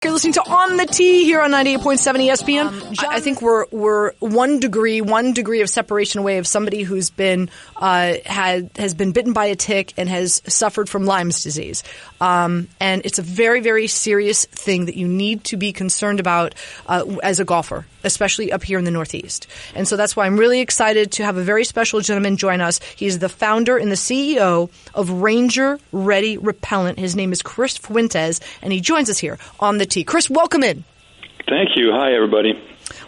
You're listening to On the Tee here on 98.7 ESPN. I think we're one degree of separation away of somebody who's been has been bitten by a tick and has suffered from Lyme's disease. And it's a very, very serious thing that you need to be concerned about as a golfer, especially up here in the Northeast. And so that's why I'm really excited to have a very special gentleman join us. He's the founder and the CEO of Ranger Ready Repellent. His name is Chris Fuentes, and he joins us here on the Tee. Chris, welcome in. Thank you. Hi, everybody.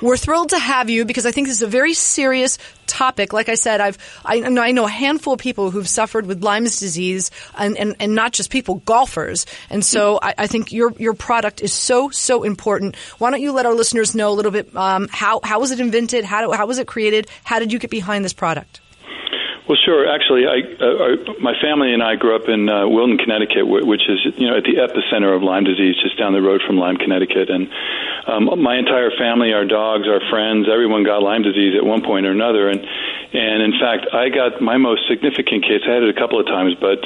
We're thrilled to have you because I think this is a very serious topic. Like I said, I know a handful of people who've suffered with Lyme's disease, and not just people, golfers. And so I think your product is so important. Why don't you let our listeners know a little bit how was it invented? How was it created? How did you get behind this product? Well, sure. Actually, my family and I grew up in Wilton, Connecticut, which is at the epicenter of Lyme disease, just down the road from Lyme, Connecticut. And my entire family, our dogs, our friends, everyone got Lyme disease at one point or another. And in fact, I got my most significant case. I had it a couple of times, but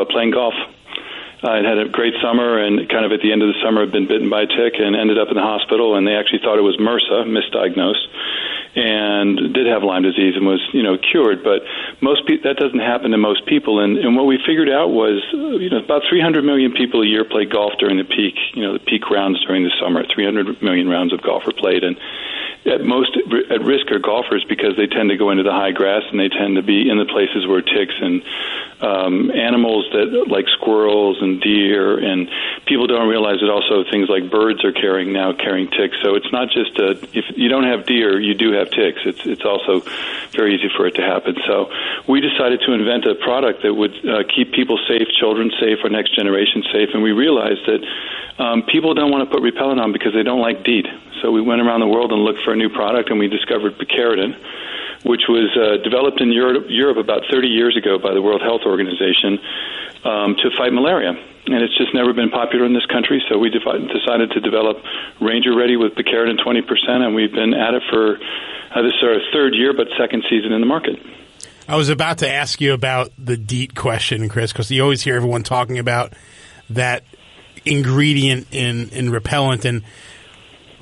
playing golf. I'd had a great summer, and kind of at the end of the summer, I'd been bitten by a tick and ended up in the hospital. And they actually thought it was MRSA, misdiagnosed, and did have Lyme disease and was cured. But that doesn't happen to most people. And what we figured out was about 300 million people a year play golf during the peak rounds during the summer. 300 million rounds of golf are played, and at risk are golfers because they tend to go into the high grass and they tend to be in the places where ticks and animals that like squirrels and deer, and people don't realize that also things like birds are carrying ticks. So it's not just if you don't have deer, you do have ticks. It's also very easy for it to happen. So we decided to invent a product that would keep people safe, children safe, our next generation safe, and we realized that people don't want to put repellent on because they don't like DEET. So we went around the world and looked for a new product, and we discovered Picaridin, which was developed in Europe about 30 years ago by the World Health Organization to fight malaria. And it's just never been popular in this country, so we decided to develop Ranger Ready with Picaridin 20%, and we've been at it for this is our third year, but second season in the market. I was about to ask you about the DEET question, Chris, because you always hear everyone talking about that ingredient in repellent. And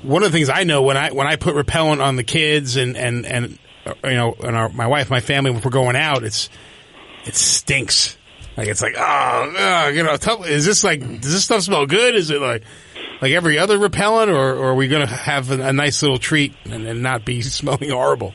one of the things I know when I put repellent on the kids and my wife, my family, when we're going out, it stinks. Like it's like is this does this stuff smell good? Is it like every other repellent, or are we going to have a nice little treat and not be smelling horrible?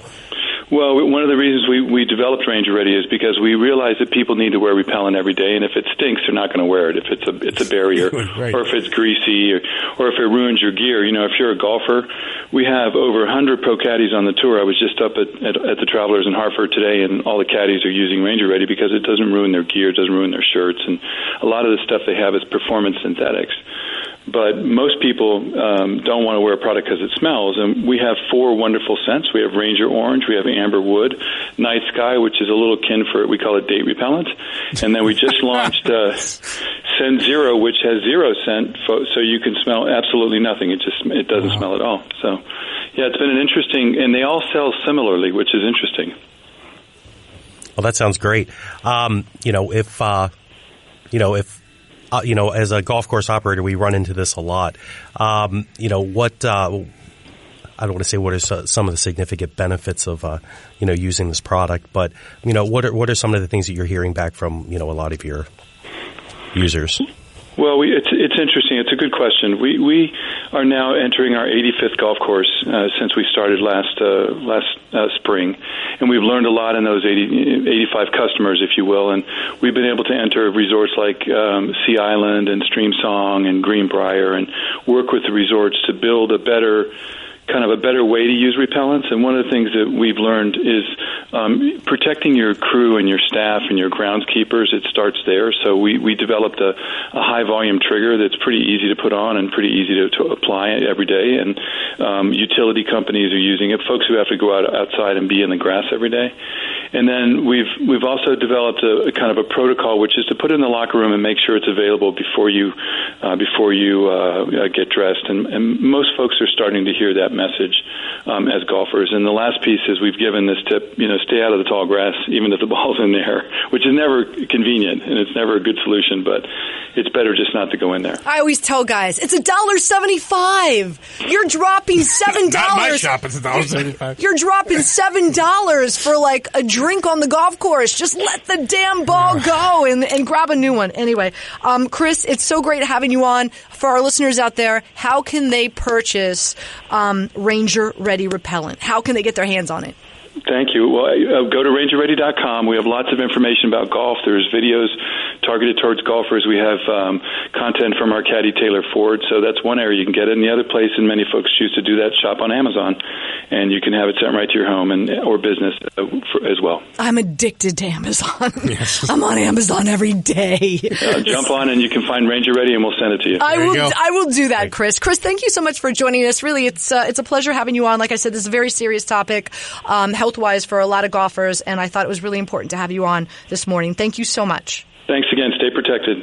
Well, one of the reasons we developed Ranger Ready is because we realize that people need to wear repellent every day, and if it stinks, they're not going to wear it. If it's a barrier, right, or if it's greasy, or if it ruins your gear. If you're a golfer, we have over 100 pro caddies on the tour. I was just up at the Travelers in Hartford today, and all the caddies are using Ranger Ready because it doesn't ruin their gear, it doesn't ruin their shirts, and a lot of the stuff they have is performance synthetics. But most people don't want to wear a product because it smells, and we have 4 wonderful scents. We have Ranger Orange, we have Amber Wood, Night Sky, which is a little kin for it. We call it date repellent. And then we just launched Scent Zero, which has zero scent, so you can smell absolutely nothing. It doesn't smell at all. So, yeah, it's been an interesting, and they all sell similarly, which is interesting. Well, that sounds great. As a golf course operator, we run into this a lot. I don't want to say what are some of the significant benefits of, using this product, but, what are some of the things that you're hearing back from, a lot of your users? Well, it's interesting. It's a good question. We are now entering our 85th golf course since we started last spring, and we've learned a lot in those 85 customers, if you will. And we've been able to enter resorts like Sea Island and Stream Song and Greenbrier, and work with the resorts to build a better way to use repellents. And one of the things that we've learned is protecting your crew and your staff and your groundskeepers. It starts there. So we developed a high volume trigger that's pretty easy to put on and pretty easy to apply every day. And utility companies are using it, folks who have to go outside and be in the grass every day. And then we've also developed a kind of a protocol, which is to put it in the locker room and make sure it's available before you get dressed. And most folks are starting to hear that message as golfers. And the last piece is we've given this tip, stay out of the tall grass, even if the ball's in there, which is never convenient and it's never a good solution, but it's better just not to go in there. I always tell guys, it's $1.75. You're dropping $7. Not my shop, it's $1.75. You're dropping $7 for like a drink on the golf course. Just let the damn ball go and grab a new one. Anyway, Chris, it's so great having you on. For our listeners out there, how can they purchase Ranger Ready Repellent? How can they get their hands on it? Thank you. Well, go to rangerready.com. We have lots of information about golf. There's videos targeted towards golfers. We have content from our caddy, Taylor Ford. So that's one area you can get it. And the other place, and many folks choose to do that, shop on Amazon. And you can have it sent right to your home or business as well. I'm addicted to Amazon. Yes. I'm on Amazon every day. Jump on and you can find Ranger Ready and we'll send it to you. I will do that, Chris. Chris, thank you so much for joining us. Really, it's a pleasure having you on. Like I said, this is a very serious topic, health-wise for a lot of golfers, and I thought it was really important to have you on this morning. Thank you so much. Thanks again. Stay protected.